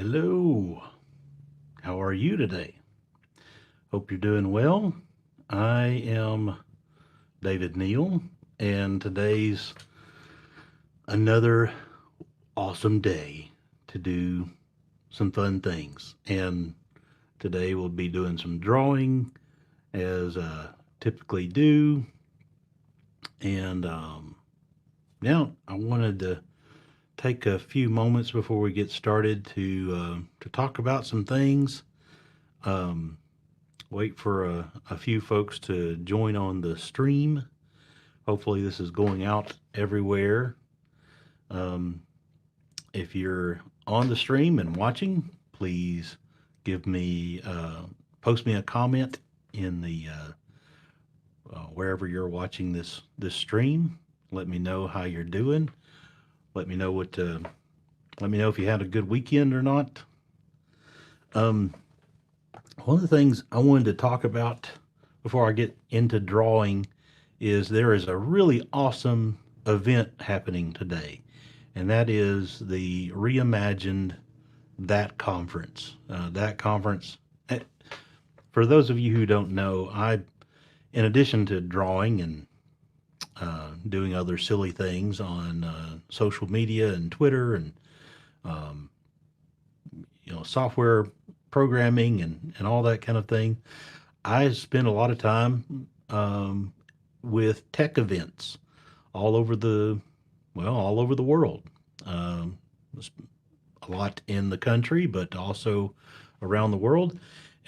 Hello, how are you today? Hope you're doing well. I am David Neal, and today's another awesome day to do some fun things. And today we'll be doing some drawing as I typically do. And now I wanted to take a few moments before we get started to talk about some things. Um, Wait for a few folks to join on the stream. Hopefully, this is going out everywhere. Um, if you're on the stream and watching, please give me post me a comment in the wherever you're watching this stream. Let me know how you're doing. Let me know what. Let me know if you had a good weekend or not. Um, One of the things I wanted to talk about before I get into drawing is there is a really awesome event happening today, and that is the reimagined that conference. That conference. eh, For those of you who don't know, in addition to drawing and doing other silly things on social media and Twitter and um, software programming and all that kind of thing, I spend a lot of time with tech events all over all over the world. Um, a lot in the country, but also around the world.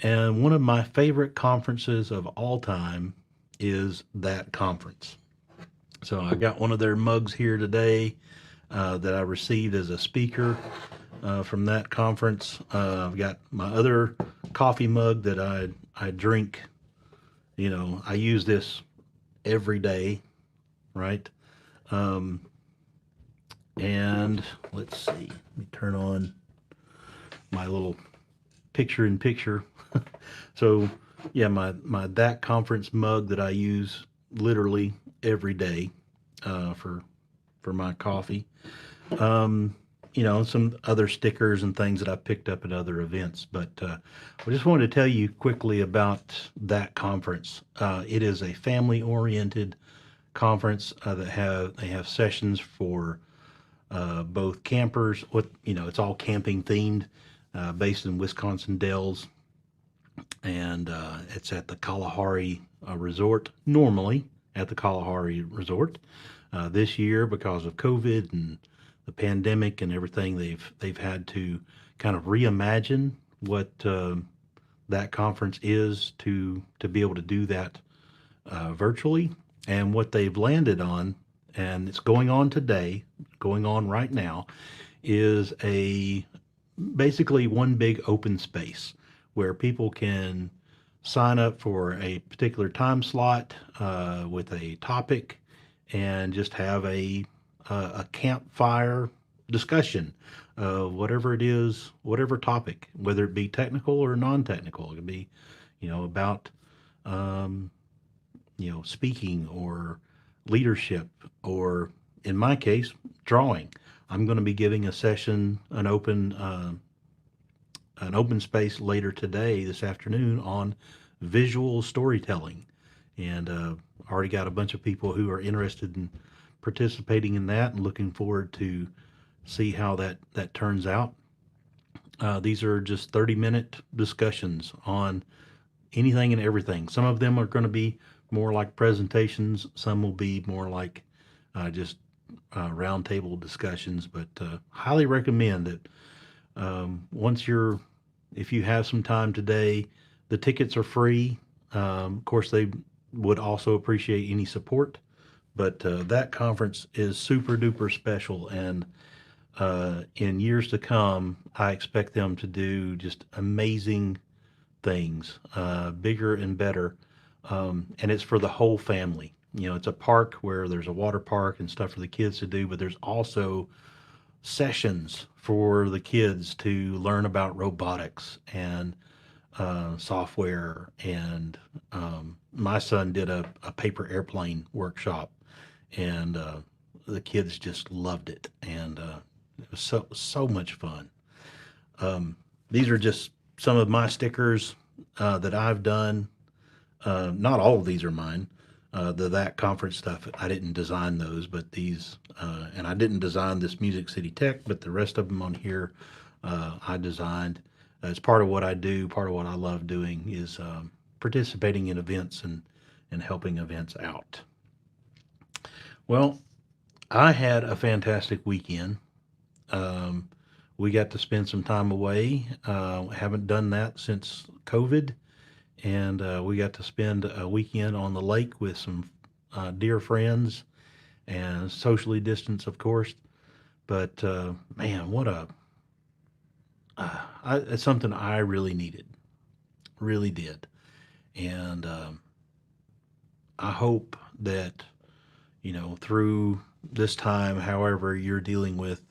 And one of my favorite conferences of all time is that conference. So I got one of their mugs here today that I received as a speaker from that conference. I've got my other coffee mug that I drink. I use this every day, right? Um, and let's see, let me turn on my little picture in picture. So yeah, my that conference mug that I use literally every day for my coffee. Um, some other stickers and things that I picked up at other events. But I just wanted to tell you quickly about that conference. It is a family-oriented conference they have sessions for both campers. It's all camping themed, based in Wisconsin Dells, and it's at the Kalahari Resort. Normally at the Kalahari Resort, this year because of COVID and the pandemic and everything, they've had to kind of reimagine what that conference is to be able to do that virtually. And what they've landed on, and it's going on today, going on right now, is a basically one big open space where people can sign up for a particular time slot with a topic and just have a campfire discussion of whatever it is, whatever topic, whether it be technical or non-technical. It could be, about um, speaking or leadership, or in my case, drawing. I'm going to be giving a session, an open space later today, this afternoon, on visual storytelling, and already got a bunch of people who are interested in participating in that, and looking forward to see how that turns out. These are just 30-minute discussions on anything and everything. Some of them are going to be more like presentations. Some will be more like just roundtable discussions. But highly recommend that once if you have some time today, the tickets are free. Of course, they would also appreciate any support. But that conference is super duper special, and in years to come, I expect them to do just amazing things, bigger and better. And it's for the whole family. It's a park where there's a water park and stuff for the kids to do, but there's also sessions for the kids to learn about robotics and software. And my son did a paper airplane workshop, and the kids just loved it. And it was so much fun. These are just some of my stickers that I've done. Not all of these are mine. That conference stuff, I didn't design those, but these, and I didn't design this Music City Tech, but the rest of them on here, I designed. It's part of what I do. Part of what I love doing is participating in events and helping events out. Well, I had a fantastic weekend. Um, we got to spend some time away. Haven't done that since COVID, and we got to spend a weekend on the lake with some dear friends and socially distanced, of course. But man, it's something I really needed, really did, and I hope that through this time, however you're dealing with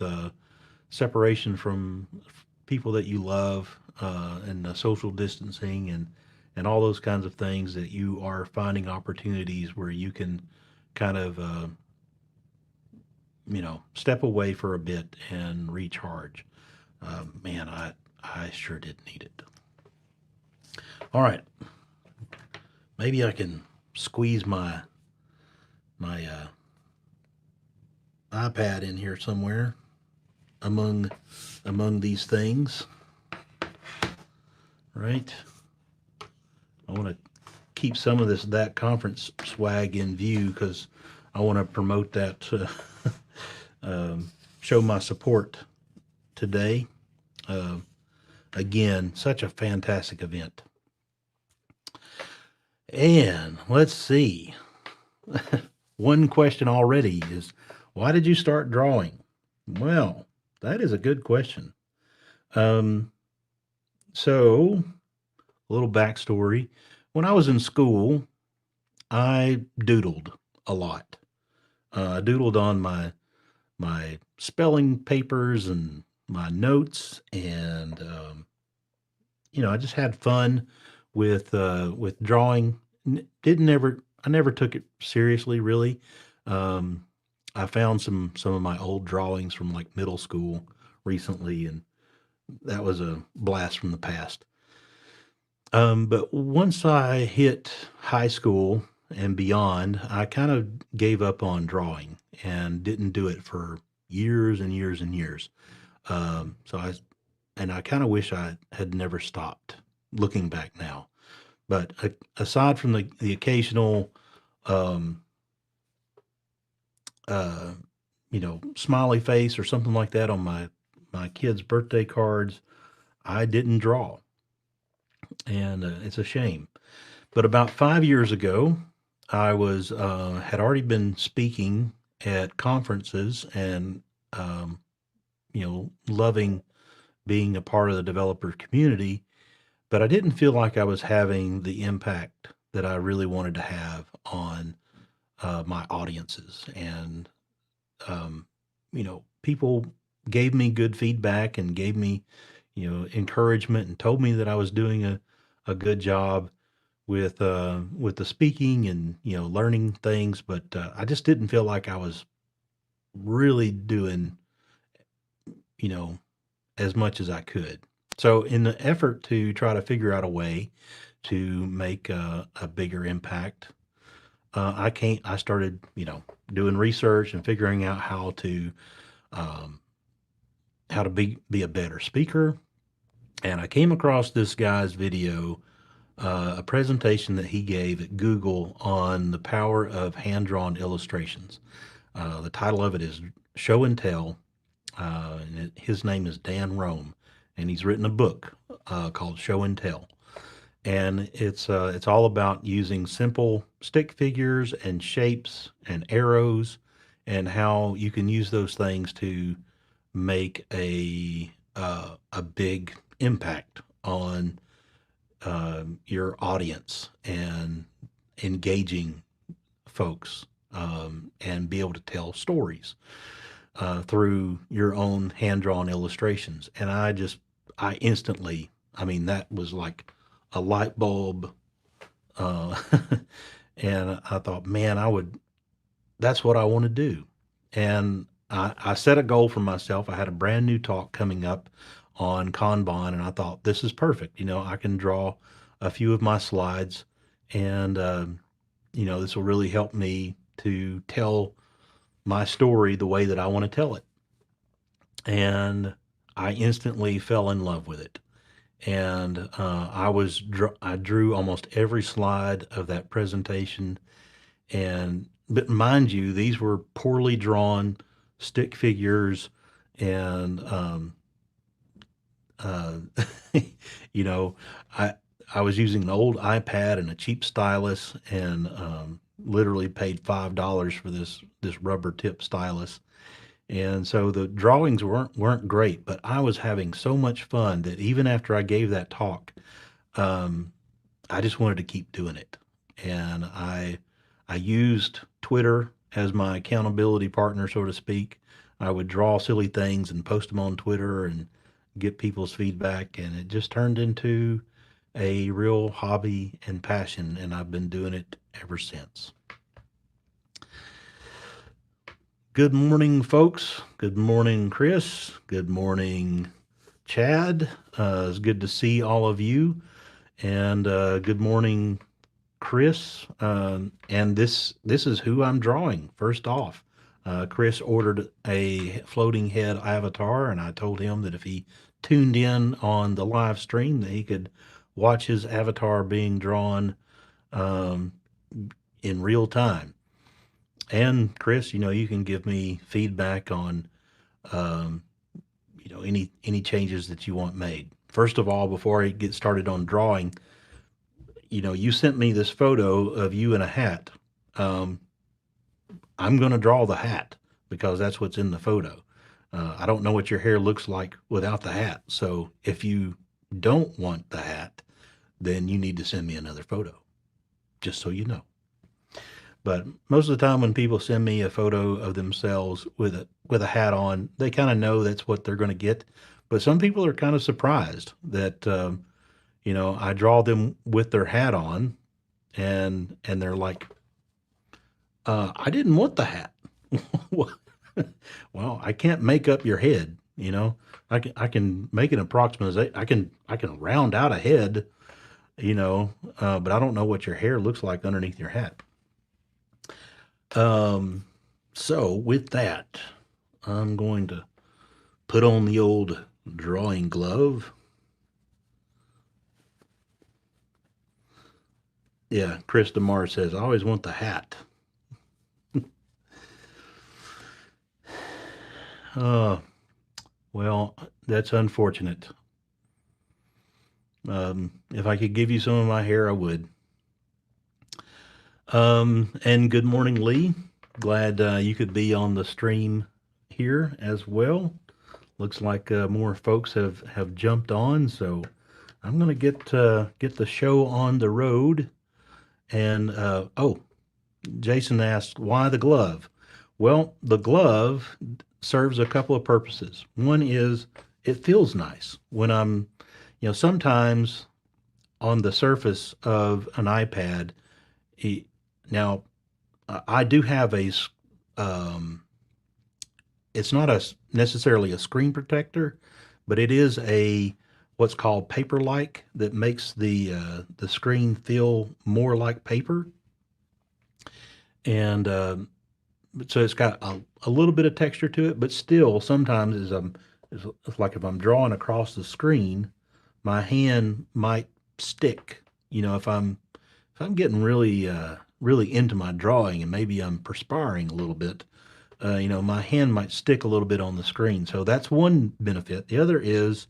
separation from people that you love and the social distancing and all those kinds of things, that you are finding opportunities where you can kind of step away for a bit and recharge. Man, I sure did need it. All right, maybe I can squeeze my iPad in here somewhere among these things, right? I want to keep some of that conference swag in view because I want to promote that, show my support today. Uh, Again, such a fantastic event. And let's see. One question already is, why did you start drawing? Well, that is a good question. Um, so, a little backstory. When I was in school, I doodled a lot. I doodled on my spelling papers and my notes, and I just had fun with drawing. Didn't ever I never took it seriously, really. Um, I found some of my old drawings from like middle school recently, and that was a blast from the past. But once I hit high school and beyond, I kind of gave up on drawing and didn't do it for years and years and years. So I kind of wish I had never stopped, looking back now. But aside from the occasional, um, uh, smiley face or something like that on my kids' birthday cards, I didn't draw, and it's a shame. But about 5 years ago, I was had already been speaking at conferences and loving being a part of the developer community, but I didn't feel like I was having the impact that I really wanted to have on my audiences. And people gave me good feedback and gave me encouragement and told me that I was doing a good job with the speaking and learning things, but I just didn't feel like I was really doing you know as much as I could. So in the effort to try to figure out a way to make a bigger impact, I started doing research and figuring out um, how to be a better speaker. And I came across this guy's video, a presentation that he gave at Google on the power of hand drawn illustrations. The title of it is Show and Tell. His name is Dan Rome, and he's written a book called Show and Tell. And it's all about using simple stick figures and shapes and arrows, and how you can use those things to make a big impact on your audience and engaging folks, and be able to tell stories through your own hand drawn illustrations. And I instantly, I mean, that was like a light bulb. Uh, and I thought, man, that's what I want to do. And I set a goal for myself. I had a brand new talk coming up on Kanban, and I thought this is perfect. I can draw a few of my slides, and this will really help me to tell my story the way that I want to tell it. And I instantly fell in love with it. And I drew almost every slide of that presentation. And but mind you, these were poorly drawn stick figures, and uh, you know, I I was using an old iPad and a cheap stylus, and literally paid $5 for this rubber tip stylus. And so the drawings weren't great, but I was having so much fun that even after I gave that talk, um, I just wanted to keep doing it. And I used Twitter as my accountability partner, so to speak. I would draw silly things and post them on Twitter and get people's feedback, and it just turned into a real hobby and passion, and I've been doing it ever since. Good morning, folks. Good morning, Chris. Good morning, Chad. It's good to see all of you. And good morning, Chris. And this is who I'm drawing. First off, Chris ordered a floating head avatar, and I told him that if he tuned in on the live stream, that he could watch his avatar being drawn um, in real time. And Chris, you can give me feedback on um, any changes that you want made. First of all, before I get started on drawing, you sent me this photo of you in a hat. Um, I'm going to draw the hat because that's what's in the photo. I don't know what your hair looks like without the hat. So if you don't want the hat, then you need to send me another photo, just so you know. But most of the time when people send me a photo of themselves with a hat on, they kind of know that's what they're going to get. But some people are kind of surprised that I draw them with their hat on, and they're like, I didn't want the hat. Well, I can't make up your head. I can make an approximate. I can round out a head. But I don't know what your hair looks like underneath your hat. So with that, I'm going to put on the old drawing glove. Yeah, Chris DeMar says, I always want the hat. Uh, well, that's unfortunate. If I could give you some of my hair, I would. And good morning, Lee. Glad you could be on the stream here as well. Looks like more folks have jumped on, so I'm gonna get the show on the road. And Jason asked why the glove. Well, the glove serves a couple of purposes. One is it feels nice when sometimes on the surface of an iPad. Now, I do have um, it's not necessarily a screen protector, but it is a what's called paper-like that makes the screen feel more like paper. And so it's got a little bit of texture to it, but still sometimes it's like if I'm drawing across the screen, my hand might stick. If I'm getting really into my drawing and maybe I'm perspiring a little bit, my hand might stick a little bit on the screen. So that's one benefit. The other is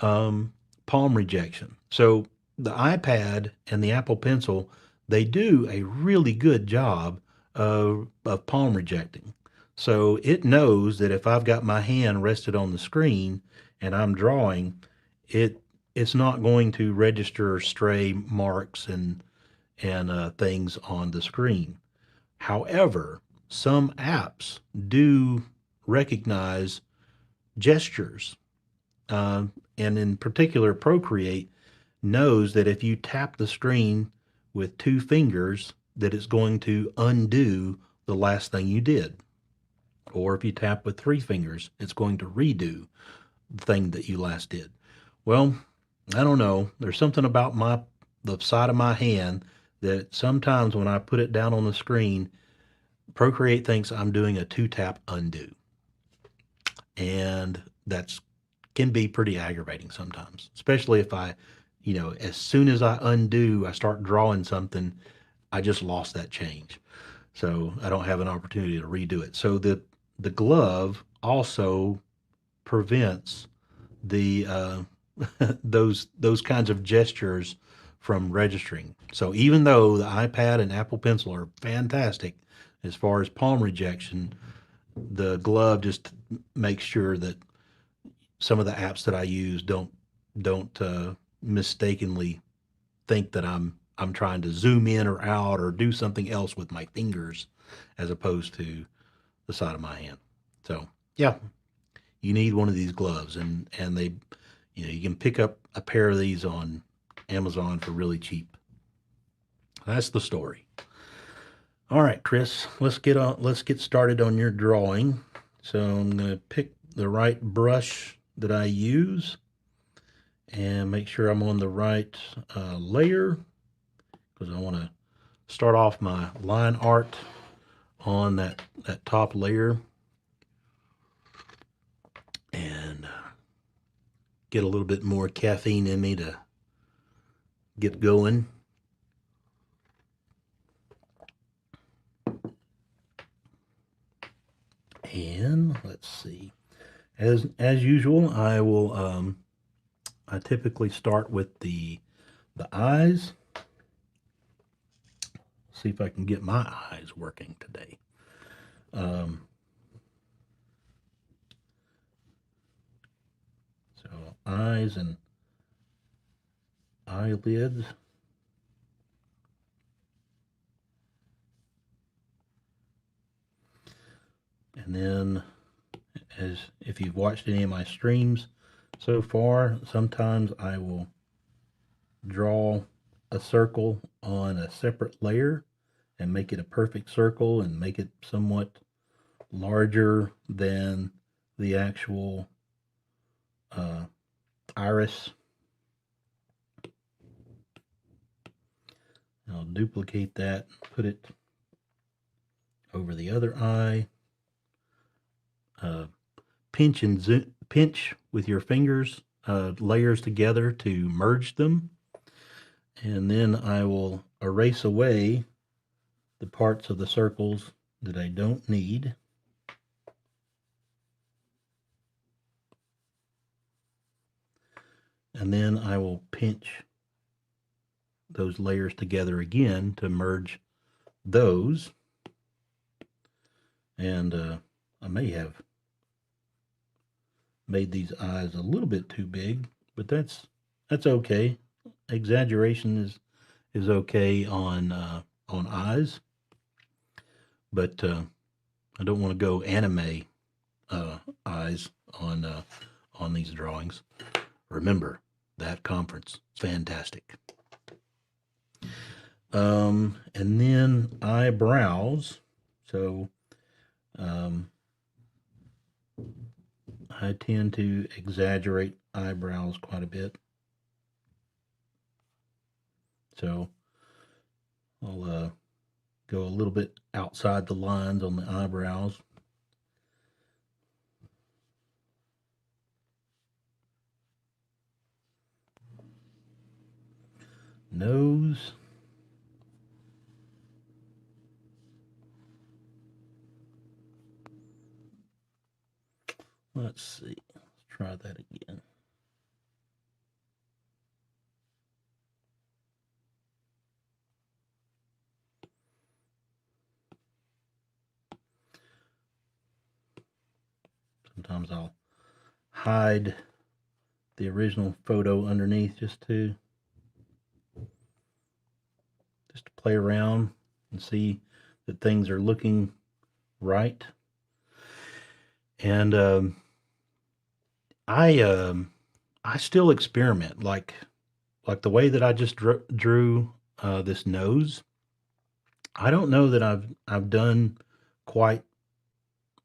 palm rejection. So the iPad and the Apple Pencil, they do a really good job of palm rejecting. So it knows that if I've got my hand rested on the screen and I'm drawing, it's not going to register stray marks and things on the screen. However, some apps do recognize gestures, and in particular, Procreate knows that if you tap the screen with two fingers, that it's going to undo the last thing you did. Or if you tap with three fingers, it's going to redo thing that you last did? Well, I don't know. There's something about the side of my hand that sometimes when I put it down on the screen, Procreate thinks I'm doing a two-tap undo. And that's can be pretty aggravating sometimes, especially if as soon as I undo, I start drawing something, I just lost that change. So I don't have an opportunity to redo it. So the glove also prevents the those kinds of gestures from registering. So even though the iPad and Apple Pencil are fantastic as far as palm rejection, the glove just makes sure that some of the apps that I use don't mistakenly think that I'm trying to zoom in or out or do something else with my fingers as opposed to the side of my hand. So yeah, you need one of these gloves, and they, you can pick up a pair of these on Amazon for really cheap. That's the story. All right, Chris, let's get started on your drawing. So I'm going to pick the right brush that I use and make sure I'm on the right layer, because I want to start off my line art on that top layer and get a little bit more caffeine in me to get going. And let's see. As usual, I typically start with the eyes. See if I can get my eyes working today. So eyes and eyelids. And then, as if you've watched any of my streams so far, sometimes I will draw a circle on a separate layer and make it a perfect circle and make it somewhat larger than the actual iris. I'll duplicate that, put it over the other eye. Pinch with your fingers layers together to merge them, and then I will erase away the parts of the circles that I don't need. And then I will pinch those layers together again to merge those. And I may have made these eyes a little bit too big, but that's okay. Exaggeration is okay on eyes, but I don't want to go anime eyes on these drawings. Remember, that conference is fantastic. And then eyebrows. So I tend to exaggerate eyebrows quite a bit. So I'll go a little bit outside the lines on the eyebrows. Nose. Let's see. Let's try that again. Sometimes I'll hide the original photo underneath just to play around and see that things are looking right. And I still experiment, like the way that I just drew this nose. I don't know that I've done quite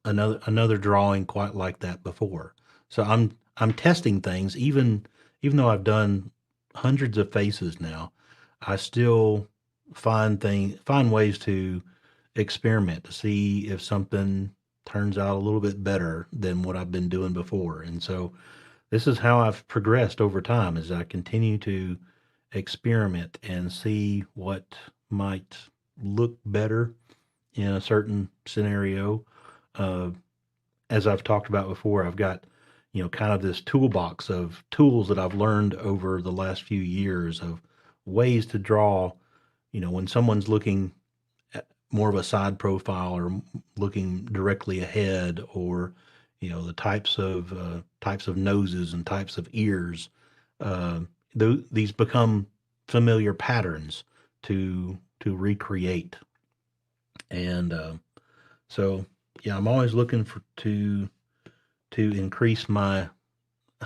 another drawing quite like that before. So I'm testing things, even though I've done hundreds of faces now, I still find ways to experiment to see if something turns out a little bit better than what I've been doing before. And so this is how I've progressed over time as I continue to experiment and see what might look better in a certain scenario. Uh, as I've talked about before, I've got, kind of this toolbox of tools that I've learned over the last few years of ways to draw, when someone's looking at more of a side profile or looking directly ahead, or, the types of noses and types of ears. Uh, these become familiar patterns to recreate. And so, yeah, I'm always looking to increase my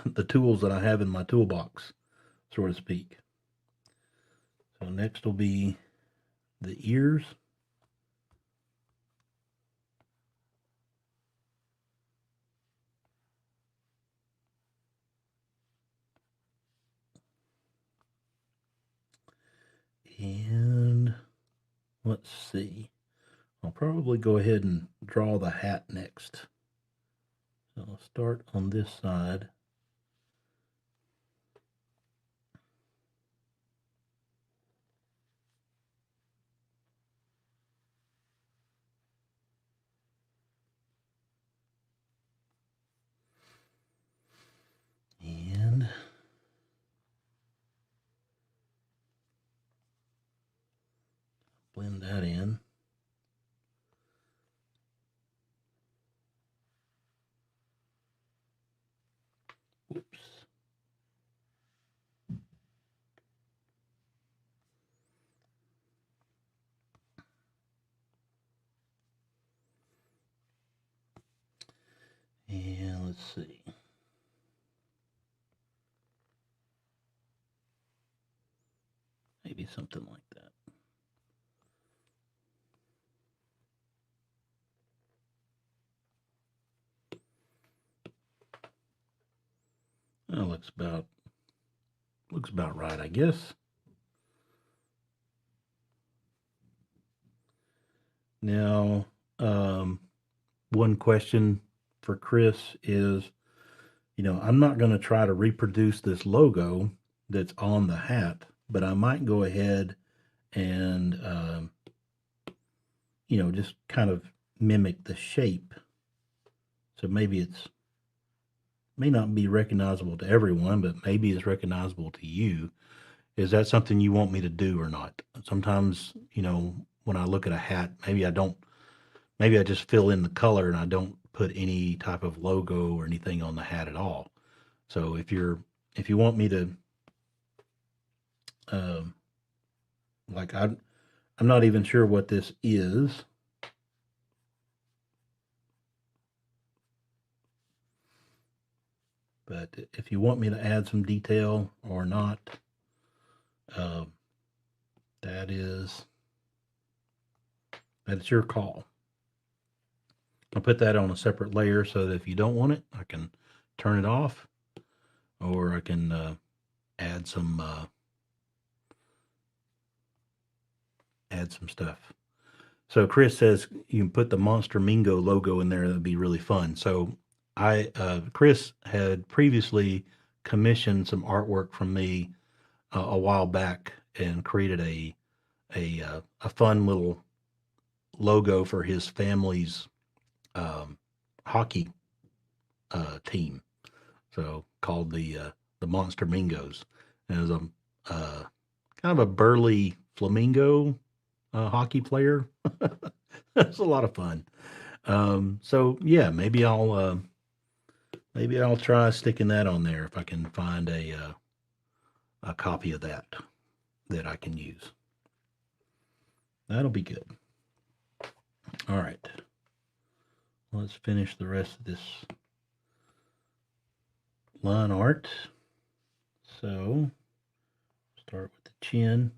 the tools that I have in my toolbox, so to speak. So next will be the ears. And let's see. I'll probably go ahead and draw the hat next. So I'll start on this side. And blend that in. Whoops. And let's see. Maybe something like that. That looks about right, I guess. Now, one question for Chris is, I'm not going to try to reproduce this logo that's on the hat, but I might go ahead and, just kind of mimic the shape. So maybe may not be recognizable to everyone, but maybe it's recognizable to you. Is that something you want me to do or not? Sometimes, when I look at a hat, maybe I just fill in the color and I don't put any type of logo or anything on the hat at all. So if you want me to, um, like I'm not even sure what this is. But if you want me to add some detail or not, uh, that is your call. I'll put that on a separate layer so that if you don't want it, I can turn it off, or I can add some stuff. So Chris says you can put the Monster Mingo logo in there. That'd be really fun. So Chris had previously commissioned some artwork from me a while back and created a fun little logo for his family's hockey team. So called the Monster Mingos. And it was a kind of a burly flamingo hockey player. It's a lot of fun. So yeah, maybe I'll try sticking that on there if I can find a copy of that I can use. That'll be good. All right. Let's finish the rest of this line art. So start with the chin.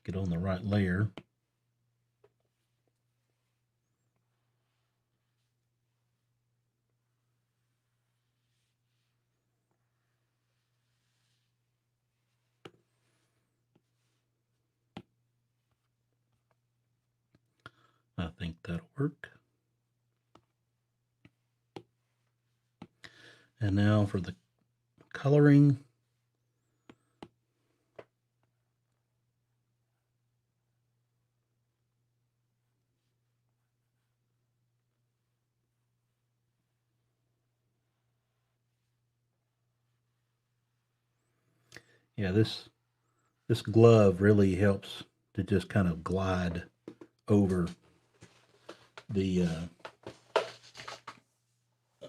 Get on the right layer. think that'll work. And now for the coloring. Yeah, this glove really helps to just kind of glide over the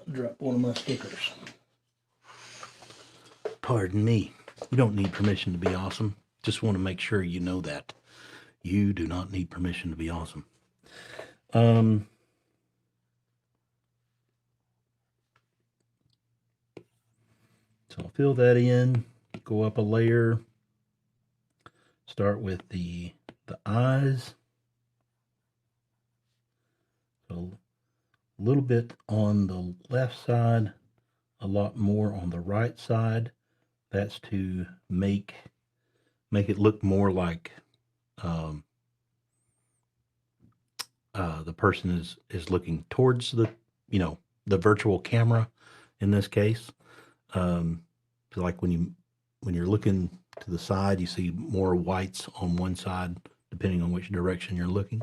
drop one of my stickers. Pardon me. You don't need permission to be awesome. Just want to make sure you know that. You do not need permission to be awesome. So I'll fill that in, go up a layer, start with the eyes. So a little bit on the left side, a lot more on the right side. That's to make it look more like the person is looking towards the the virtual camera in this case. So like when you're looking to the side, you see more whites on one side depending on which direction you're looking.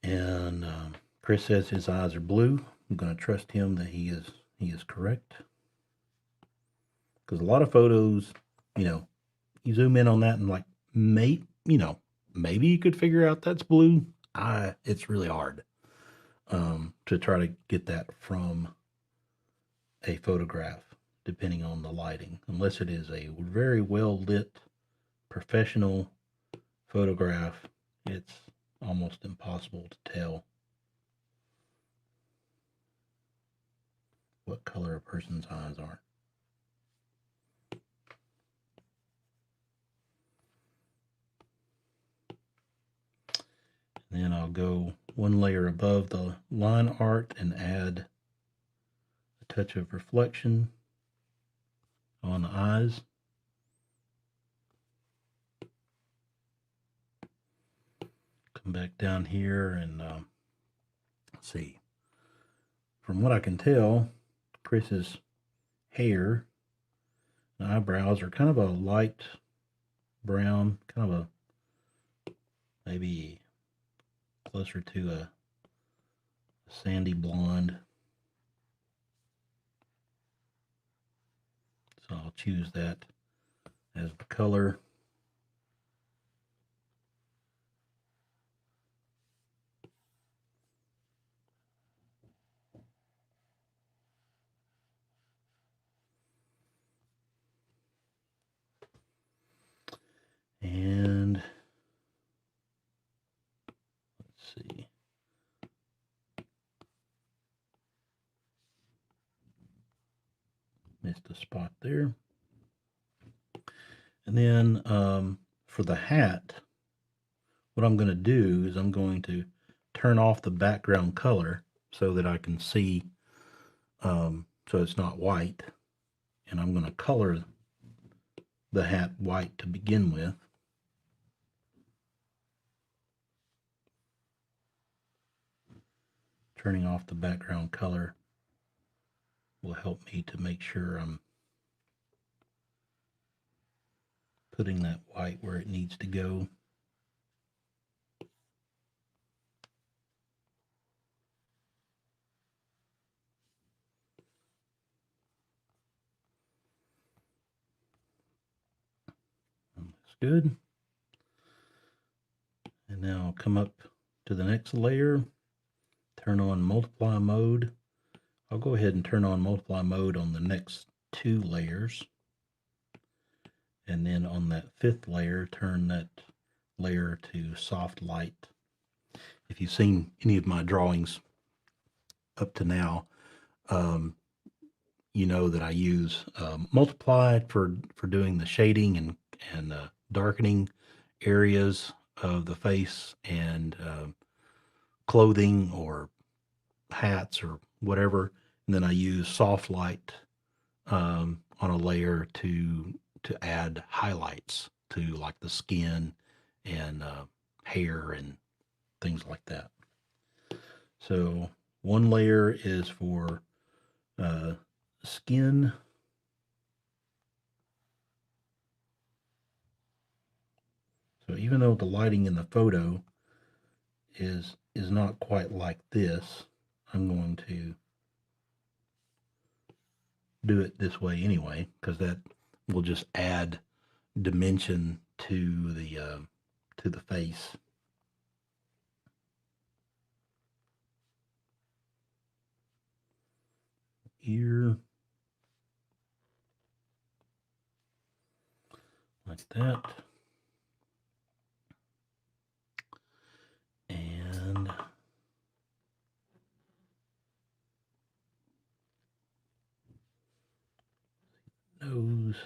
And Chris says his eyes are blue. I'm going to trust him that he is correct. Because a lot of photos, you zoom in on that and like, maybe you could figure out that's blue. It's really hard to try to get that from a photograph, depending on the lighting, unless it is a very well lit professional photograph. It's almost impossible to tell what color a person's eyes are. And then I'll go one layer above the line art and add a touch of reflection on the eyes. Come back down here and let's see. From what I can tell, Chris's hair and eyebrows are kind of a light brown, kind of a maybe closer to a sandy blonde. So I'll choose that as the color. And let's see. Missed a spot there. And then for the hat, what I'm going to do is I'm going to turn off the background color so that I can see, so it's not white. And I'm going to color the hat white to begin with. Turning off the background color will help me to make sure I'm putting that white where it needs to go. That's good. And now I'll come up to the next layer, turn on multiply mode. I'll go ahead and turn on multiply mode on the next 2 layers. And then on that 5th layer, turn that layer to soft light. If you've seen any of my drawings up to now, you know that I use multiply for doing the shading and darkening areas of the face and clothing or hats or whatever. And then I use soft light on a layer to add highlights to like the skin and hair and things like that. So one layer is for skin. So even though the lighting in the photo is not quite like this, I'm going to do it this way anyway, because that will just add dimension to the face. Ear, like that. And nose.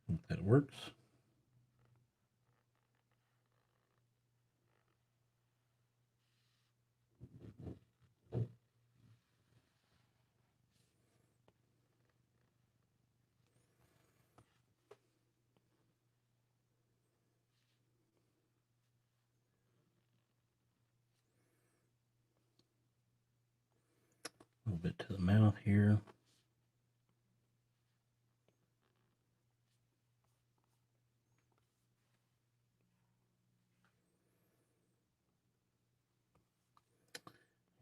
Hope that works. A little bit to the mouth here.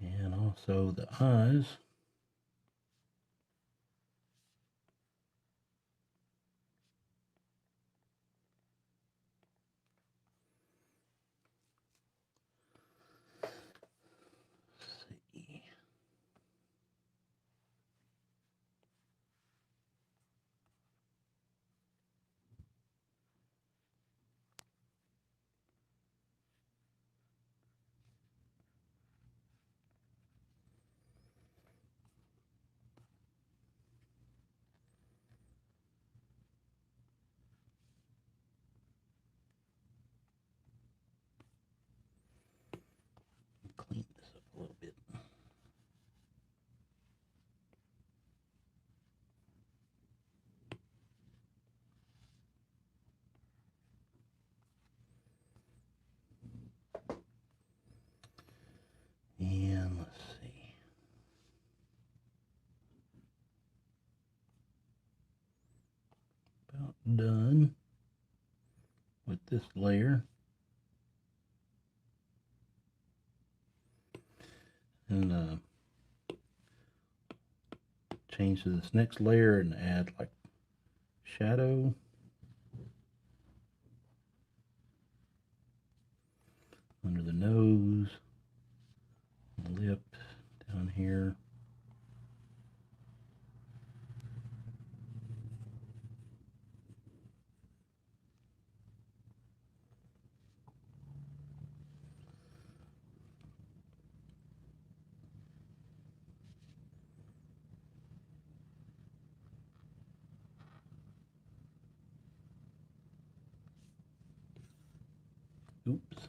And also the eyes. Let's see. Clean this up a little bit. And let's see. About done with this layer. And change to this next layer and add like shadow. Under the nose, the lip, down here. Oops.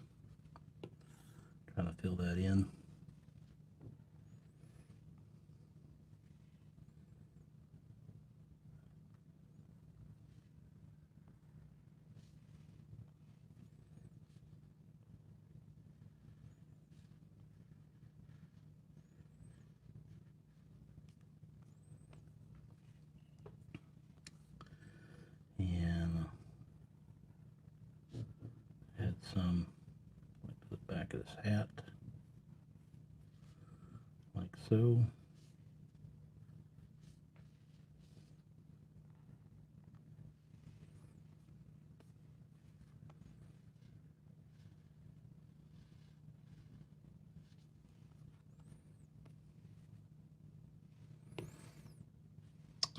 Trying to fill that in. And add some like to the back of this hat, like so.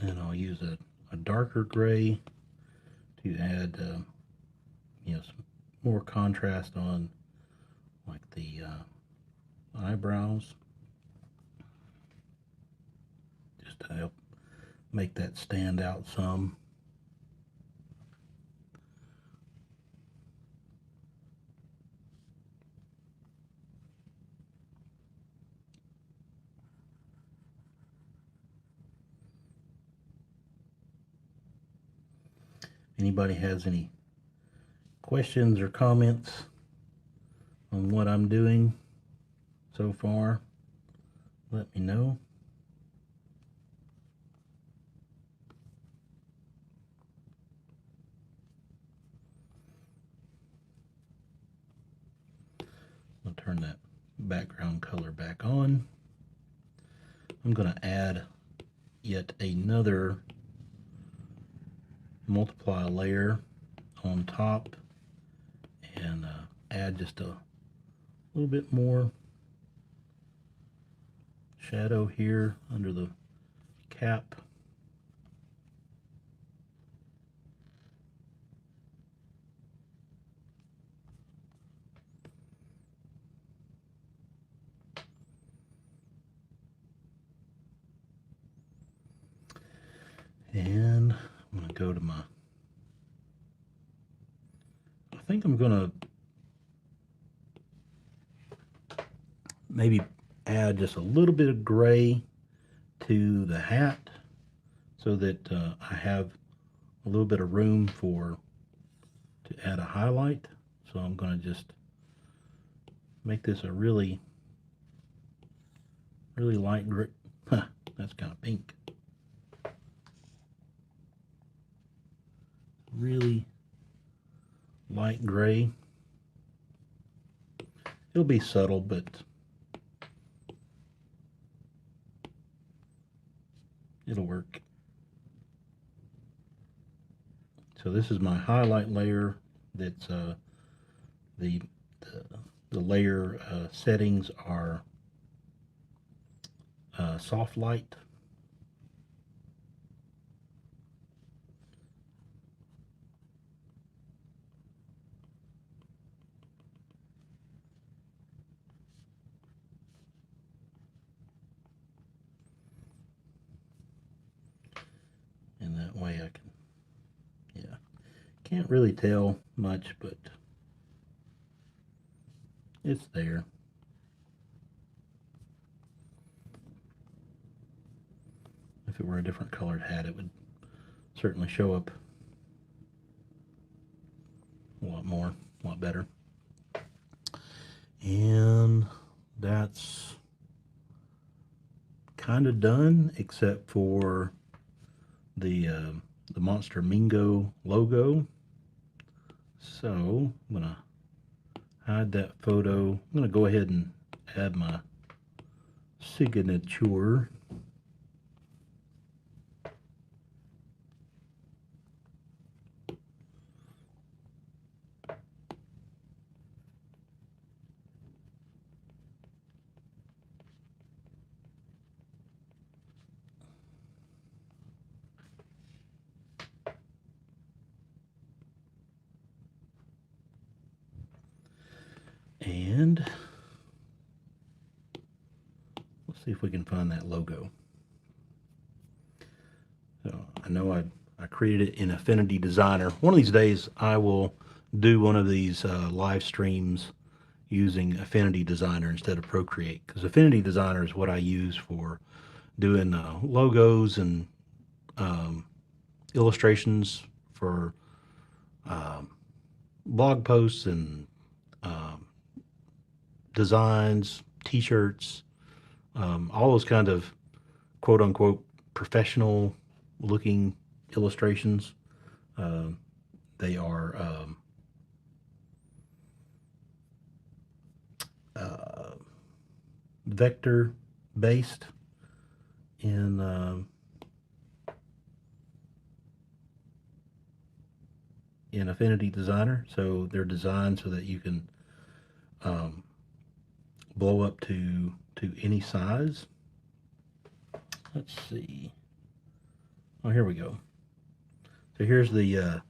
And I'll use a darker gray to add you know, some more contrast on like the eyebrows, just to help make that stand out some. anybody has any questions or comments on what I'm doing so far, let me know. I'll turn that background color back on. I'm going to add yet another multiply layer on top and add just a little bit more shadow here under the cap. And I'm going to go to my, I think I'm going to maybe add just a little bit of gray to the hat so that I have a little bit of room to add a highlight. So I'm going to just make this a really light gray. Huh, that's kind of pink. Really light gray. It'll be subtle, but it'll work. So this is my highlight layer. That's the layer settings are soft light. And that way I can, yeah, can't really tell much, but it's there. If it were a different colored hat, it would certainly show up a lot more, a lot better. And that's kind of done, except for the Monster Mingo logo. So I'm gonna hide that photo. I'm gonna go ahead and add my signature. And let's see if we can find that logo. So I know I created it in Affinity Designer. One of these days I will do one of these live streams using Affinity Designer instead of Procreate, because Affinity Designer is what I use for doing logos and illustrations for blog posts and designs, t-shirts, all those kind of quote unquote professional looking illustrations. They are vector based in Affinity Designer, so they're designed so that you can blow up to any size. Let's see. Oh, here we go. So here's the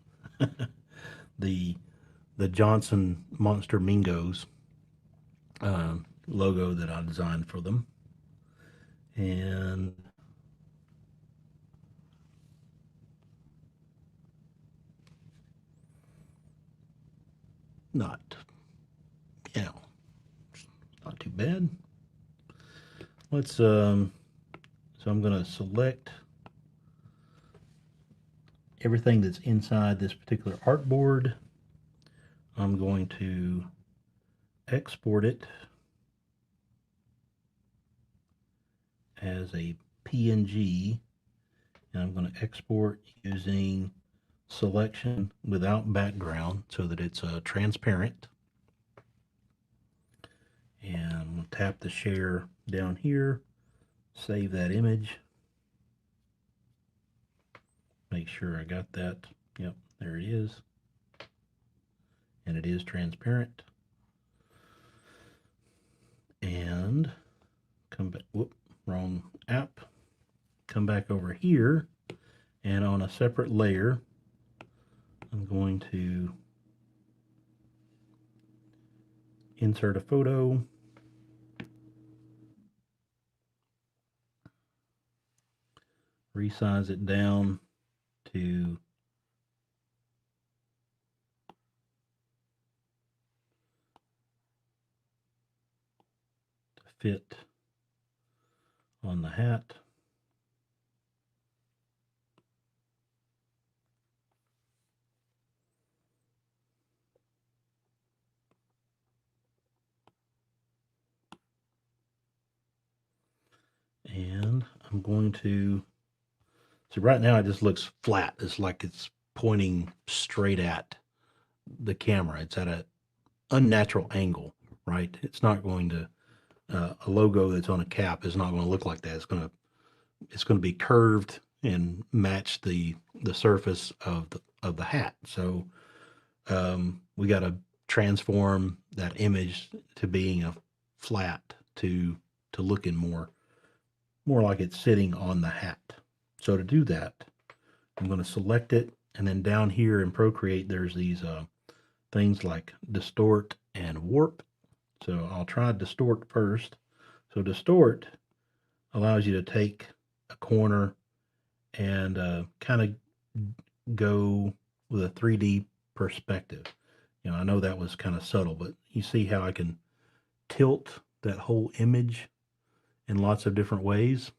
the Johnson Monster Mingos logo that I designed for them, and not, you know, not too bad. Let's so I'm going to select everything that's inside this particular artboard, I'm going to export it as a PNG, and I'm going to export using selection without background so that it's transparent. And I'm going to tap the share down here, save that image. Make sure I got that. Yep, there it is. And it is transparent. And come back, whoop, wrong app. Come back over here, and on a separate layer, I'm going to insert a photo. Resize it down to fit on the hat. And I'm going to, so right now it just looks flat. It's like it's pointing straight at the camera. It's at an unnatural angle, right? It's not going to, a logo that's on a cap is not going to look like that. It's going to be curved and match the surface of the hat. So we got to transform that image to being a flat to looking more like it's sitting on the hat. So to do that, I'm going to select it, and then down here in Procreate, there's these things like Distort and Warp. So I'll try Distort first. So Distort allows you to take a corner and kind of go with a 3D perspective. You know, I know that was kind of subtle, but you see how I can tilt that whole image in lots of different ways.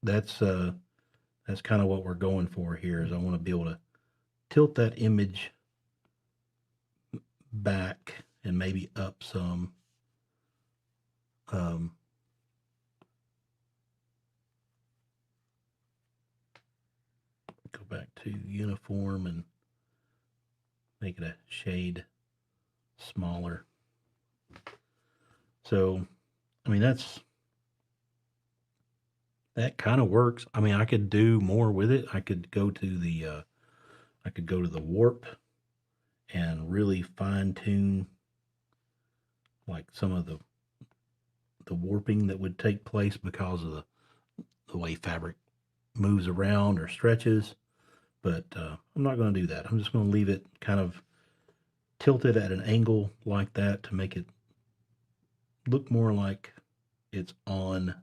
That's kind of what we're going for here. Is I want to be able to tilt that image back and maybe up some. Go back to uniform and make it a shade smaller. So, I mean, that kind of works. I mean, I could do more with it. I could go to the warp and really fine tune like some of the warping that would take place because of the way fabric moves around or stretches. But I'm not going to do that. I'm just going to leave it kind of tilted at an angle like that to make it look more like it's on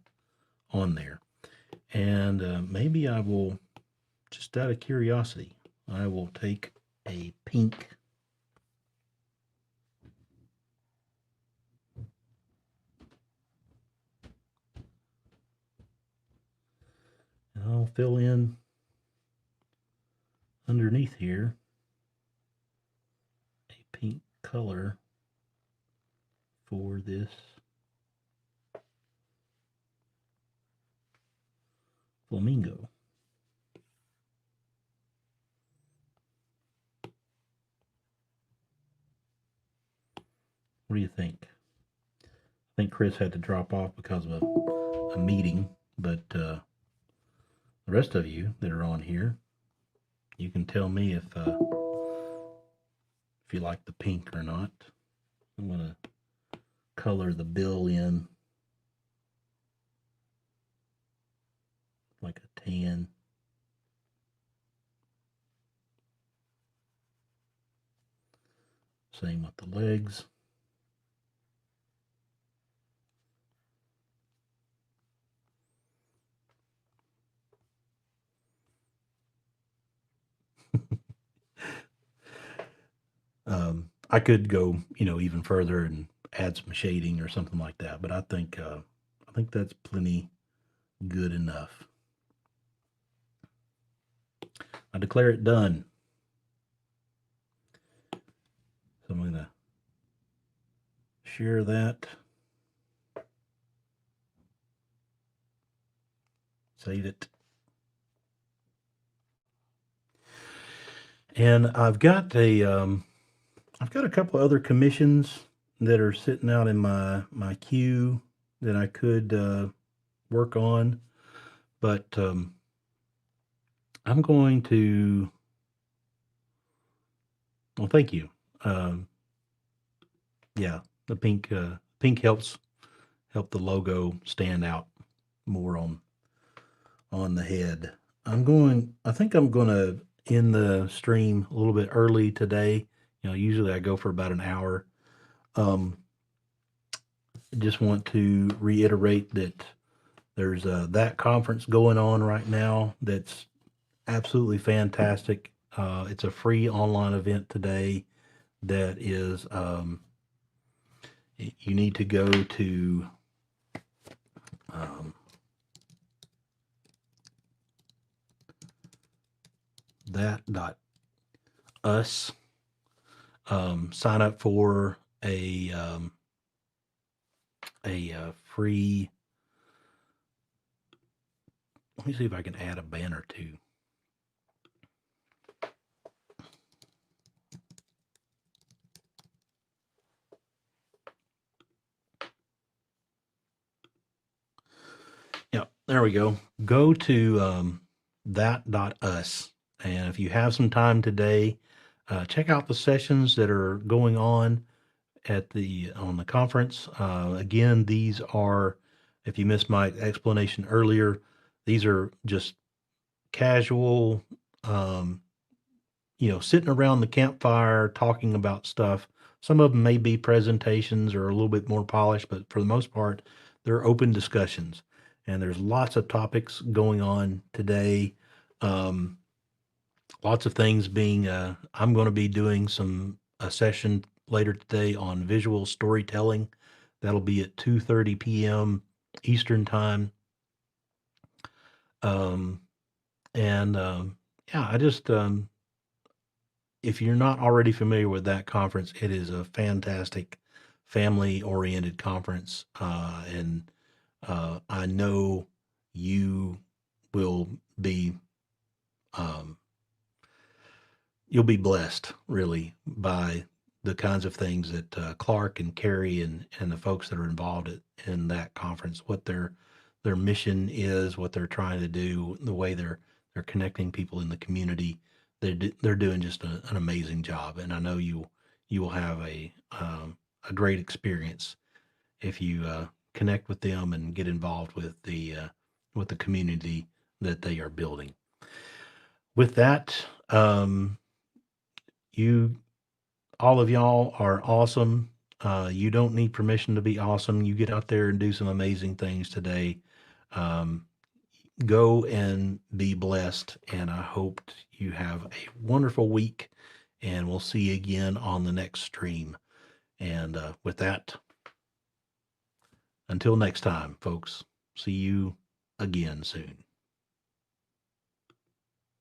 there. And maybe I will, just out of curiosity, I will take a pink and I'll fill in underneath here a pink color for this flamingo. What do you think? I think Chris had to drop off because of a meeting, but the rest of you that are on here, you can tell me if you like the pink or not. I'm going to color the bill in like a tan. Same with the legs. I could go, even further and add some shading or something like that, but I think that's plenty good enough. I declare it done. So I'm going to share that. Save it. And I've got a couple other commissions that are sitting out in my queue that I could work on, but I'm going to. Well, thank you. Um, yeah, the pink help the logo stand out more on the head. I think I'm going to end the stream a little bit early today. Usually I go for about an hour. Um, I just want to reiterate that there's that conference going on right now that's absolutely fantastic. It's a free online event today that is, you need to go to um, that.us, sign up for a free. Let me see if I can add a banner too. Yeah, there we go. Go to that.us, and if you have some time today, check out the sessions that are going on on the conference. Again, these are, if you missed my explanation earlier, these are just casual, um, sitting around the campfire talking about stuff. Some of them may be presentations or a little bit more polished, but for the most part, they're open discussions. And there's lots of topics going on today. Um, Lots of things being, I'm going to be doing a session later today on visual storytelling. That'll be at 2:30 p.m. Eastern time. Um, and yeah, if you're not already familiar with that conference, it is a fantastic family oriented conference. And I know you will be, um, you'll be blessed really by the kinds of things that Clark and Carrie and the folks that are involved in that conference, what their mission is, what they're trying to do, the way they're connecting people in the community. They're doing just an amazing job, and I know you will have a great experience if you connect with them and get involved with the community that they are building. With that, you all of y'all are awesome. You don't need permission to be awesome. You get out there and do some amazing things today. Um, Go and be blessed. And I hope you have a wonderful week. And we'll see you again on the next stream. And with that, until next time, folks, see you again soon.